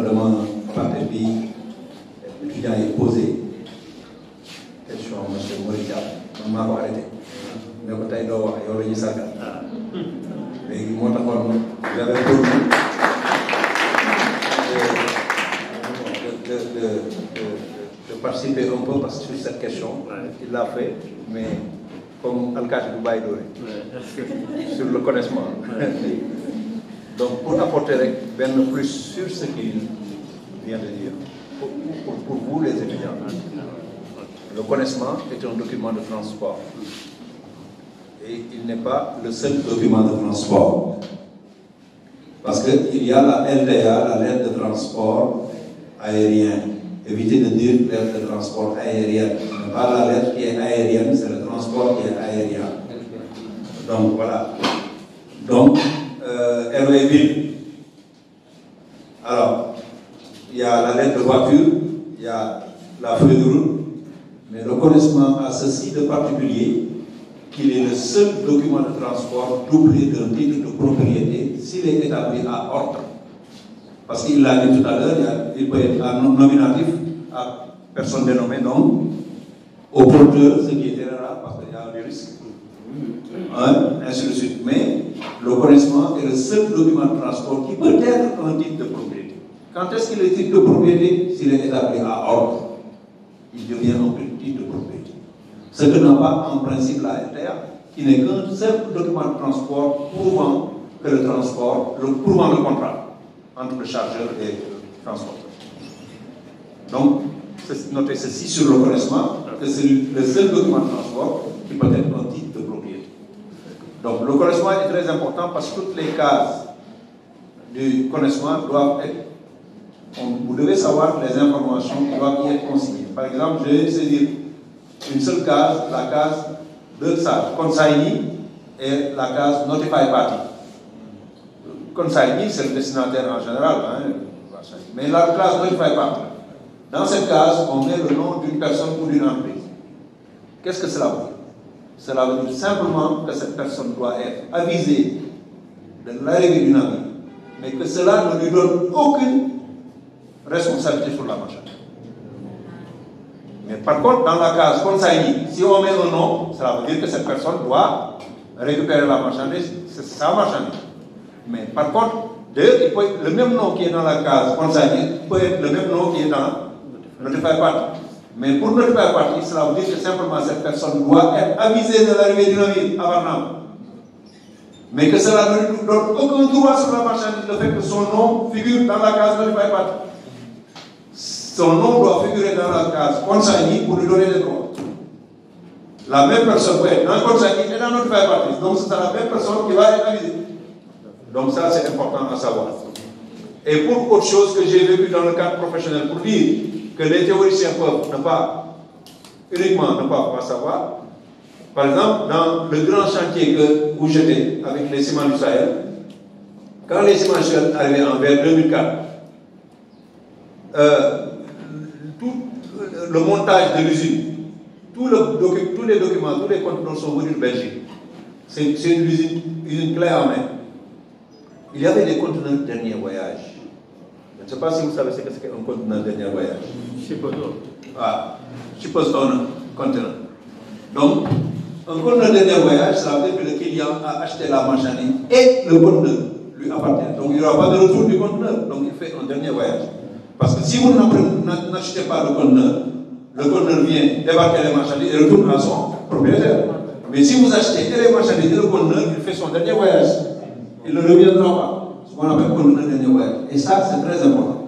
de me parler l'étudiant est posé. Question, monsieur Morita, je ne m'ai arrêté. Mais quand il y a eu ça, j'avais promis de participer un peu parce que sur cette question, il l'a fait, mais comme Al-Kachi Dubaï sur le connaissement. Donc, pour apporter ben plus sur ce qu'il vient de dire, pour vous les étudiants, le connaissement est un document de transport. Et il n'est pas le seul document de transport. Parce qu'il y a la LDA, la lettre de transport aérien. Évitez de dire lettre de transport aérien. Ce n'est pas la lettre qui est aérienne, c'est le transport qui est aérien. Donc voilà. Donc, RV. Alors, il y a la lettre de voiture, il y a la feuille de route, mais le connaissement a ceci de particulier qu'il est le seul document de transport doublé d'un titre de propriété s'il est établi à ordre. Parce qu'il l'a dit tout à l'heure, il peut être à nominatif à personne dénommée, donc au porteur, ce qui est rare parce qu'il y a des risques. Ainsi de suite. Mais le connaissement est le seul document de transport qui peut être un titre de propriété. Quand est-ce qu'il est titre de propriété? S'il est établi à ordre, il devient un titre de propriété. Ce que n'a pas en principe la LTA, qui n'est qu'un seul document de transport prouvant que le transport, prouvant le contrat entre le chargeur et le transporteur. Donc, notez ceci sur le connaissement, que c'est le seul document de transport qui peut être un titre de propriété. Donc, le connaissement est très important parce que toutes les cases du connaissement doivent être. Vous devez savoir les informations qui doivent y être consignées. Par exemple, je vais saisir une seule case, la case de ça, consignee, et la case notify party. Consignee, c'est le destinataire en général, mais la case notify party. Dans cette case, on met le nom d'une personne ou d'une entreprise. Qu'est-ce que cela veut dire? Cela veut dire simplement que cette personne doit être avisée de l'arrivée du navire, mais que cela ne lui donne aucune responsabilité sur la marchandise. Mais par contre, dans la case consignee, si on met un nom, cela veut dire que cette personne doit récupérer la marchandise, c'est sa marchandise. Mais par contre, le même nom qui est dans la case consignée peut être le même nom qui est dans notify party. Mais pour notify party, cela veut dire que simplement cette personne doit être avisée de l'arrivée du navire à Varnam. Mais que cela ne lui donne aucun droit sur la marchandise, le fait que son nom figure dans la case notify party. Son nom doit figurer dans la case consignee pour lui donner des droits. La même personne peut être dans le consignee et dans notre partie. Donc c'est la même personne qui va être avisée. Donc ça c'est important à savoir. Et pour autre chose que j'ai vécu dans le cadre professionnel, pour dire que les théoriciens peuvent ne pas savoir. Par exemple, dans le grand chantier où j'étais avec les ciments du Sahel, quand les ciments sont arrivés en vers 2004, tout le montage de l'usine, tous les documents, tous les conteneurs sont venus de Belgique. C'est une usine clé en main. Il y avait des conteneurs de dernier voyage. Je ne sais pas si vous savez ce que c'est qu'un conteneur de dernier voyage. Je suppose un conteneur. Donc, un conteneur de dernier voyage, ça veut dire que le client a acheté la marchandise et le conteneur lui appartient. Donc, il n'y aura pas de retour du conteneur. Donc, il fait un dernier voyage. Parce que si vous n'achetez pas le conteneur vient débarquer les marchandises et retourne à son propriétaire. Mais si vous achetez les marchandises et le conteneur, il fait son dernier voyage. Il ne reviendra pas. Ce qu'on appelle conteneur dernier voyage. Et ça, c'est très important.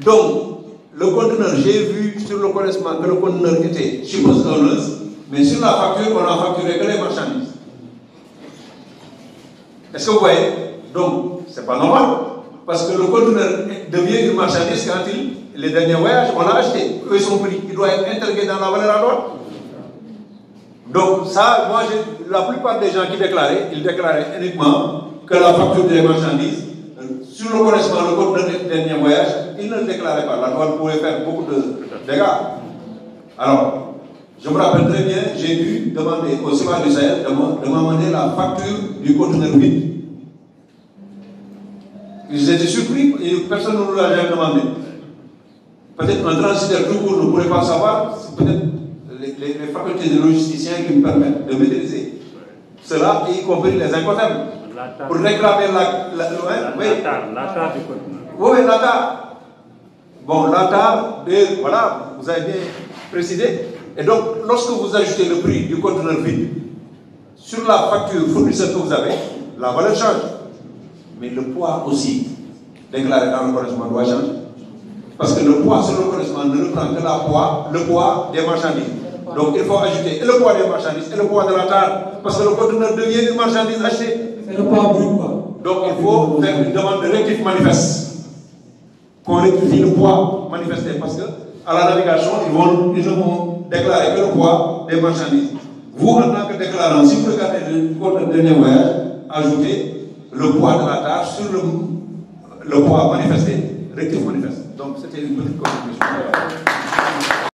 Donc, le conteneur, j'ai vu sur le connaissement que le conteneur était suppose owners, mais sur la facture, on a facturé que les marchandises. Est-ce que vous voyez? Donc, c'est pas normal. Parce que le conteneur devient une marchandise quand les derniers voyages, on l'a acheté. Eux, sont pris. Il doit être intégré dans la valeur à droite. Donc, ça, moi, la plupart des gens qui déclaraient, ils déclaraient uniquement que la facture des marchandises, sur le connaissement, le conteneur des derniers voyages, ils ne le déclaraient pas. La douane pouvait faire beaucoup de dégâts. Alors, je me rappelle très bien, j'ai dû demander au ciment du Sahel de m'amener la facture du conteneur vide. Ils étaient surpris et personne ne nous l'a jamais demandé. Peut-être un transitaire tout court ne pourrait pas savoir, c'est peut-être les facultés de logisticiens qui me permettent de maîtriser cela, y compris les incotables. Pour réclamer l'ATAR du code. Oui, l'ATAR. Bon, l'ATAR, voilà, vous avez bien précisé. Et donc, lorsque vous ajoutez le prix du conteneur vide sur la facture fournisseur que vous avez, la valeur change. Mais le poids aussi, déclaré dans le reconnaissement, doit changer. Parce que le poids sur le reconnaissement ne reprend que le poids des marchandises. Donc il faut ajouter et le poids des marchandises et le poids de la tare. Parce que le conteneur devient une marchandise achetée. C'est le poids brut, quoi. Donc il faut faire une demande de rectif manifeste. Qu'on rectifie le poids manifesté. Parce que à la navigation, ils ne vont déclarer que le poids des marchandises. Vous, en tant que déclarant, si vous regardez le dernier voyage, ajoutez le poids de la tare sur le poids manifesté, rectif manifeste. Donc c'était une petite contribution.